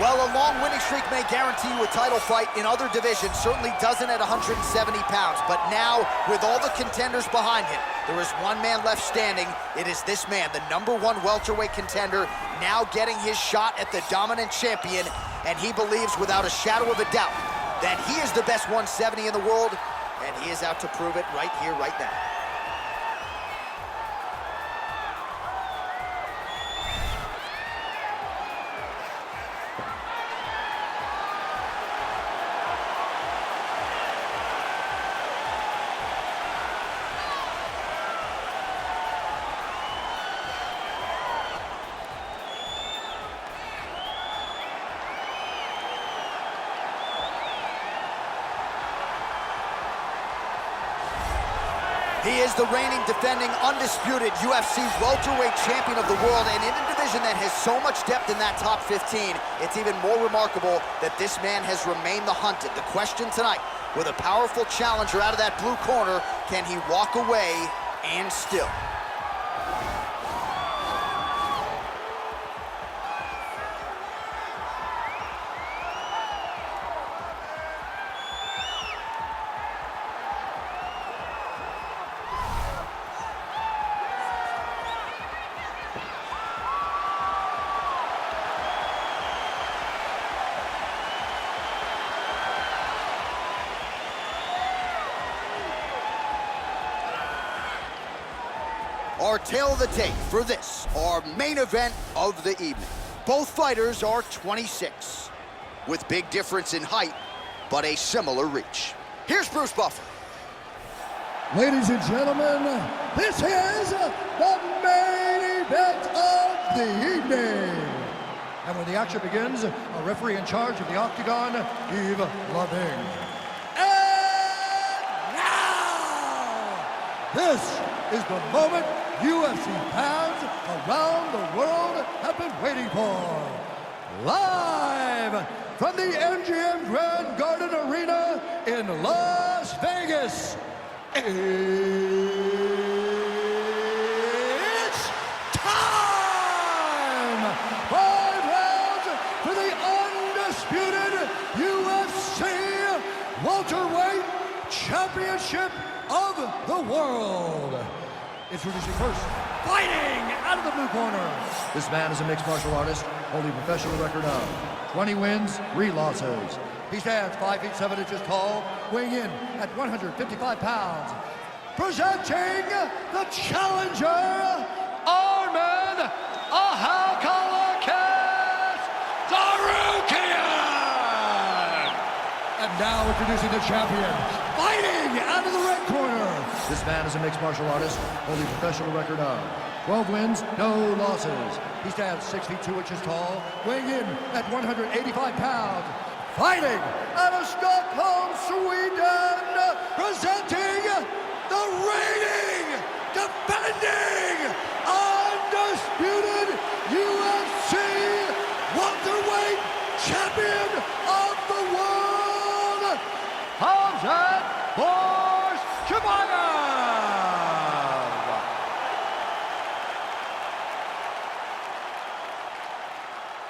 Well, a long winning streak may guarantee you a title fight in other divisions, certainly doesn't at 170 pounds. But now, with all the contenders behind him, there is one man left standing. It is this man, the #1 welterweight contender, now getting his shot at the dominant champion. And he believes without a shadow of a doubt that he is the best 170 in the world, and he is out to prove it right here, right now. He is the reigning, defending, undisputed UFC welterweight champion of the world, and in a division that has so much depth in that top 15, it's even more remarkable that this man has remained the hunted. The question tonight, with a powerful challenger out of that blue corner, can he walk away and still? Our tale of the tape for this, our main event of the evening. Both fighters are 26, with big difference in height, but a similar reach. Here's Bruce Buffer. Ladies and gentlemen, this is the main event of the evening. And when the action begins, a referee in charge of the Octagon, Yves Lavigne. And now, this is the moment UFC fans around the world have been waiting for. Live from the MGM Grand Garden Arena in Las Vegas, it's time! 5 rounds for the undisputed UFC welterweight championship of the world. Introducing first, fighting out of the blue corner. This man is a mixed martial artist, holding a professional record of 20 wins, 3 losses. He stands 5 feet 7 inches tall, weighing in at 155 pounds. Presenting the challenger, Arman Tsarukyan. And now introducing the champion, fighting out of the red corner. This man is a mixed martial artist, holding a professional record of 12 wins, no losses. He stands 6 feet 2 inches tall, weighing in at 185 pounds. Fighting out of Stockholm, Sweden, presenting the reigning, defending, undisputed UFC welterweight champion of the world, Khamzat Chimaev.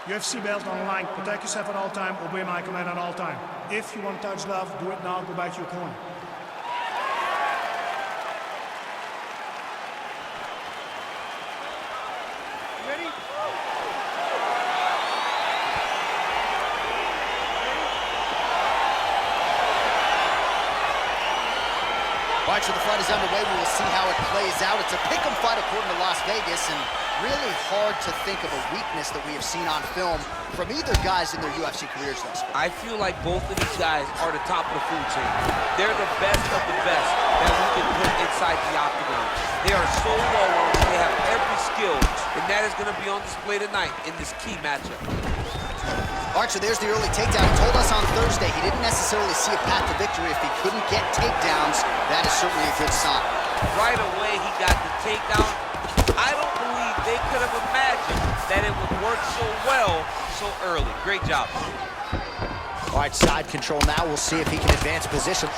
UFC belt on the line. Protect yourself at all time. Obey my command at all time. If you want to touch love, do it now. Go back to your corner. Ready? All right, so the fight is underway. We will see how it plays out. It's a pick'em fight according to Las Vegas, and really hard to think of a weakness that we have seen on film from either guys in their UFC careers thus far. I feel like both of these guys are the top of the food chain. They're the best of the best that we can put inside the octagon. They are so well-rounded. They have every skill, and that is going to be on display tonight in this key matchup. All right, so there's the early takedown. He told us on Thursday he didn't necessarily see a path to victory if he couldn't get takedowns. That is certainly a good sign. Right away, he got the takedown. I don't believe they could have imagined that it would work so well so early. Great job. All right, side control now. We'll see if he can advance position.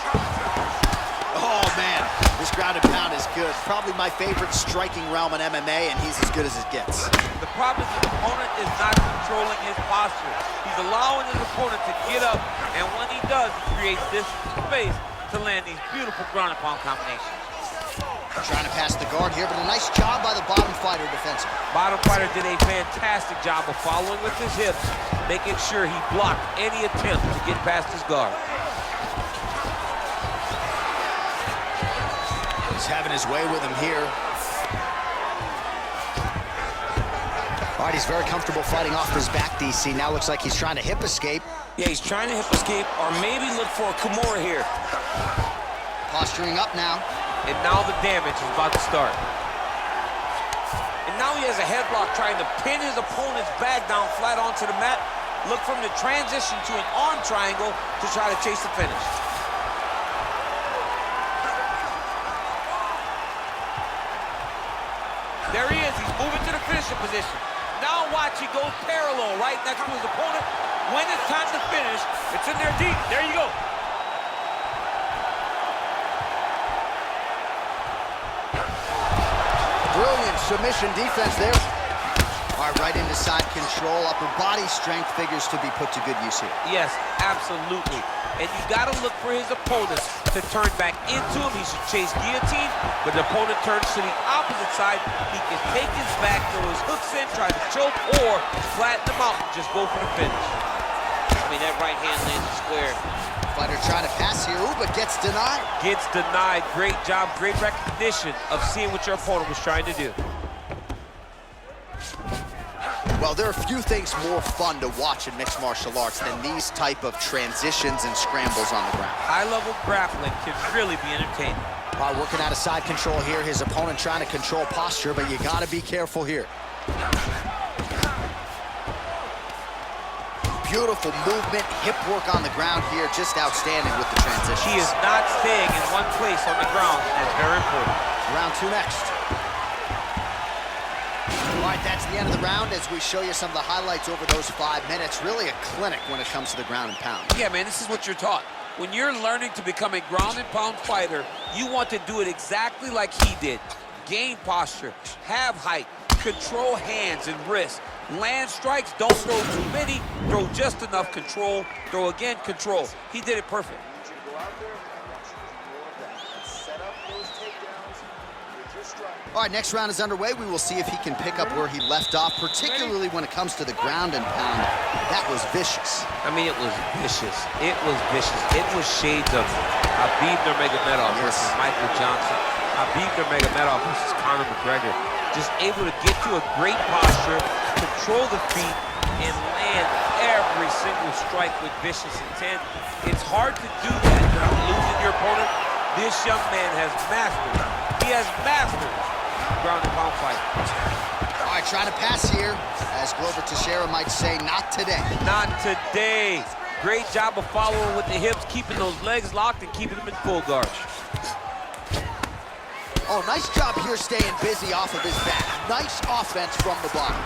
Oh, Oh, man, this ground and pound is good. Probably my favorite striking realm in MMA, and he's as good as it gets. The problem is his opponent is not controlling his posture. He's allowing his opponent to get up, and when he does, he creates this space to land these beautiful ground and pound combinations. Trying to pass the guard here, but a nice job by the bottom fighter defensively. Bottom fighter did a fantastic job of following with his hips, making sure he blocked any attempt to get past his guard. He's having his way with him here. All right, he's very comfortable fighting off his back, DC. Now looks like he's trying to hip escape. Yeah, he's trying to hip escape or maybe look for a Kimura here. Posturing up now. And now the damage is about to start. And now he has a headlock trying to pin his opponent's back down flat onto the mat. Look from the transition to an arm triangle to try to chase the finish. There he is, he's moving to the finishing position. Now watch, he goes parallel right next to his opponent. When it's time to finish, it's in there deep. There you go. Brilliant submission defense there. All right, right into side control. Upper body strength figures to be put to good use here. Yes, absolutely. And you got to look for his opponents to turn back into him. He should chase guillotine, but the opponent turns to the opposite side. He can take his back, throw his hooks in, try to choke, or flatten him out and just go for the finish. I mean, that right hand lands square. Fighter trying to pass here, ooh, but gets denied. Gets denied. Great job, great recognition of seeing what your opponent was trying to do. Well, there are few things more fun to watch in mixed martial arts than these type of transitions and scrambles on the ground. High-level grappling can really be entertaining. All right, working out of side control here. His opponent trying to control posture, but you got to be careful here. Beautiful movement, hip work on the ground here. Just outstanding with the transition. He is not staying in one place on the ground. That's very important. Round two next. All right, that's the end of the round as we show you some of the highlights over those 5 minutes. Really a clinic when it comes to the ground and pound. Yeah, man, this is what you're taught. When you're learning to become a ground and pound fighter, you want to do it exactly like he did. Gain posture, have height, control hands and wrists. Land strikes, don't throw too many, throw just enough, control, throw again, control. He did it perfect. All right, next round is underway. We will see if he can pick up where he left off, particularly when it comes to the ground and pound. That was vicious. I mean, it was vicious. It was vicious. It was shades of Khabib Nurmagomedov versus Michael Johnson. Khabib Nurmagomedov versus Conor McGregor. Just able to get to a great posture, control the feet, and land every single strike with vicious intent. It's hard to do that without losing your opponent. This young man has mastered. He has mastered ground and pound fight. All right, trying to pass here. As Glover Teixeira might say, not today. Not today. Great job of following with the hips, keeping those legs locked and keeping them in full guard. Oh, nice job here staying busy off of his back. Nice offense from the bottom.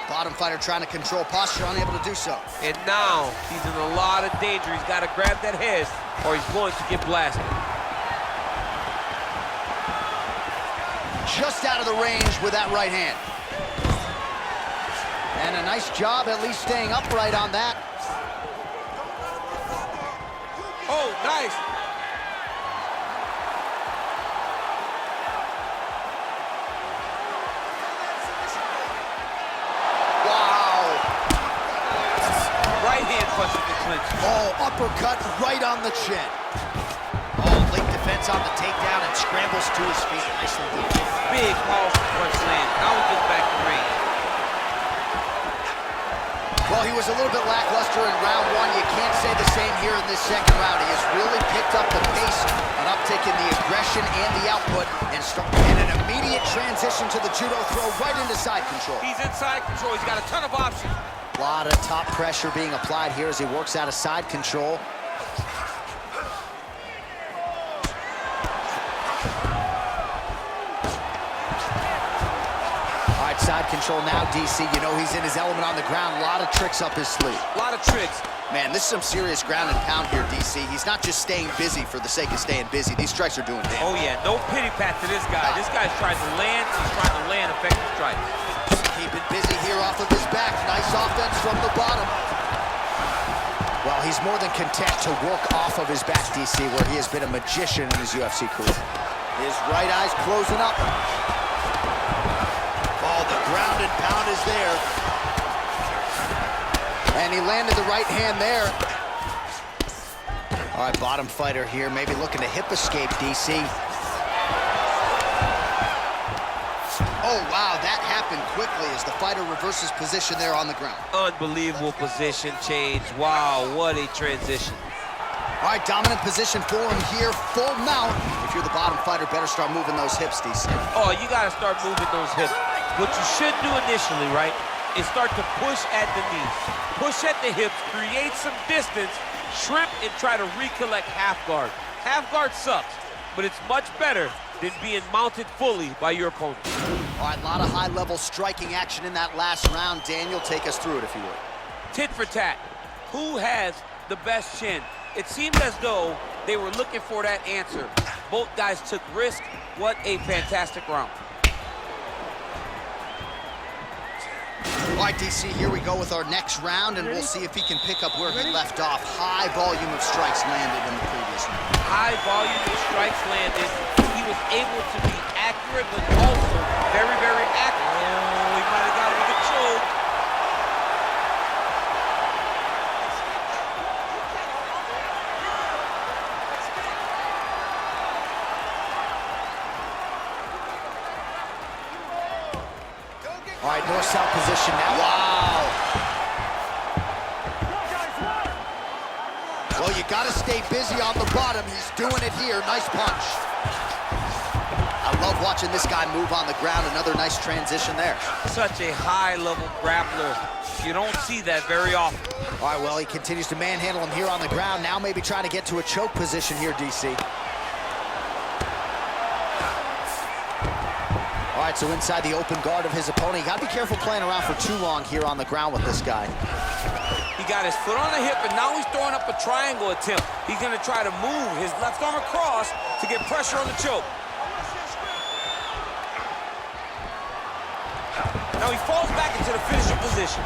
Bottom fighter trying to control posture, unable to do so. And now he's in a lot of danger. He's got to grab that head or he's going to get blasted. Just out of the range with that right hand. And a nice job at least staying upright on that. Oh, nice. Oh, uppercut right on the chin. Oh, late defense on the takedown and scrambles to his feet. Nicely done. Big, powerful punch land. Now he gets back to range. Well, he was a little bit lackluster in round one. You can't say the same here in this second round. He has really picked up the pace, an uptick in the aggression and the output, and an immediate transition to the judo throw right into side control. He's in side control. He's got a ton of options. A lot of top pressure being applied here as he works out of side control. All right, side control now, DC. You know he's in his element on the ground. A lot of tricks up his sleeve. A lot of tricks. Man, this is some serious ground and pound here, DC. He's not just staying busy for the sake of staying busy. These strikes are doing damage. Oh, yeah, no pity pat to this guy. This guy's trying to land, he's trying to land effective strikes. Keeping busy here off of his back. Nice offense from the bottom. Well, he's more than content to work off of his back, DC, where he has been a magician in his UFC career. His right eye's closing up. Oh, the ground and pound is there. And he landed the right hand there. All right, bottom fighter here, maybe looking to hip escape, DC. Oh, wow, that happened quickly as the fighter reverses position there on the ground. Unbelievable position change. Wow, what a transition. All right, dominant position for him here, full mount. If you're the bottom fighter, better start moving those hips, DC. Oh, you gotta start moving those hips. What you should do initially, right, is start to push at the knees. Push at the hips, create some distance, shrimp, and try to recollect half guard. Half guard sucks, but it's much better than being mounted fully by your opponent. All right, a lot of high-level striking action in that last round. Daniel, take us through it, if you would. Tit for tat. Who has the best chin? It seemed as though they were looking for that answer. Both guys took risk. What a fantastic round. All right, DC, here we go with our next round, and we'll see if he can pick up where he left off. High volume of strikes landed in the previous round. High volume of strikes landed. He was able to be accurate, but also very, very accurate. Oh, he might have got him with a choke. All right, north-south position now. Wow. Well, you got to stay busy on the bottom. He's doing it here. Nice punch. I love watching this guy move on the ground. Another nice transition there. Such a high-level grappler. You don't see that very often. All right, well, he continues to manhandle him here on the ground. Now maybe trying to get to a choke position here, DC. All right, so inside the open guard of his opponent. You got to be careful playing around for too long here on the ground with this guy. He got his foot on the hip, and now he's throwing up a triangle attempt. He's going to try to move his left arm across to get pressure on the choke. Now he falls back into the finishing position.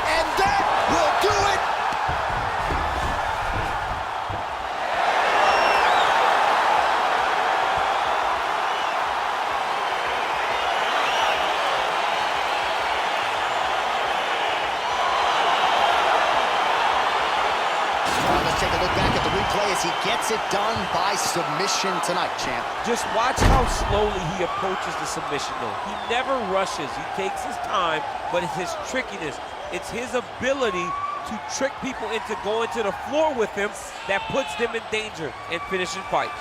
And that will do it. Let's take a look back at the replay as he gets it done by submission tonight, champ. Just watch how slowly he approaches the submission, though. He never rushes. He takes his time, but it's his trickiness. It's his ability to trick people into going to the floor with him that puts them in danger and finishing fights.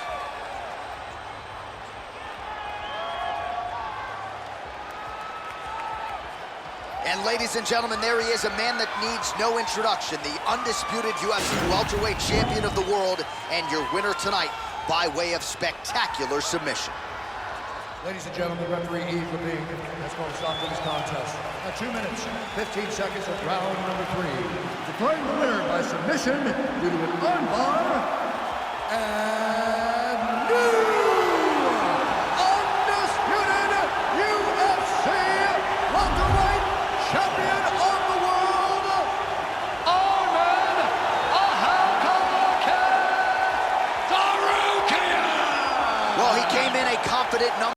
And ladies and gentlemen, there he is, a man that needs no introduction, the undisputed UFC welterweight champion of the world, and your winner tonight by way of spectacular submission. Ladies and gentlemen, referee Yves Levine has called a stop to this contest at 2 minutes, 15 seconds of round number 3. Declaring the winner by submission due to an armbar and new undisputed UFC welterweight champion of the world, Arman Tsarukyan! Well, he came in a confident number.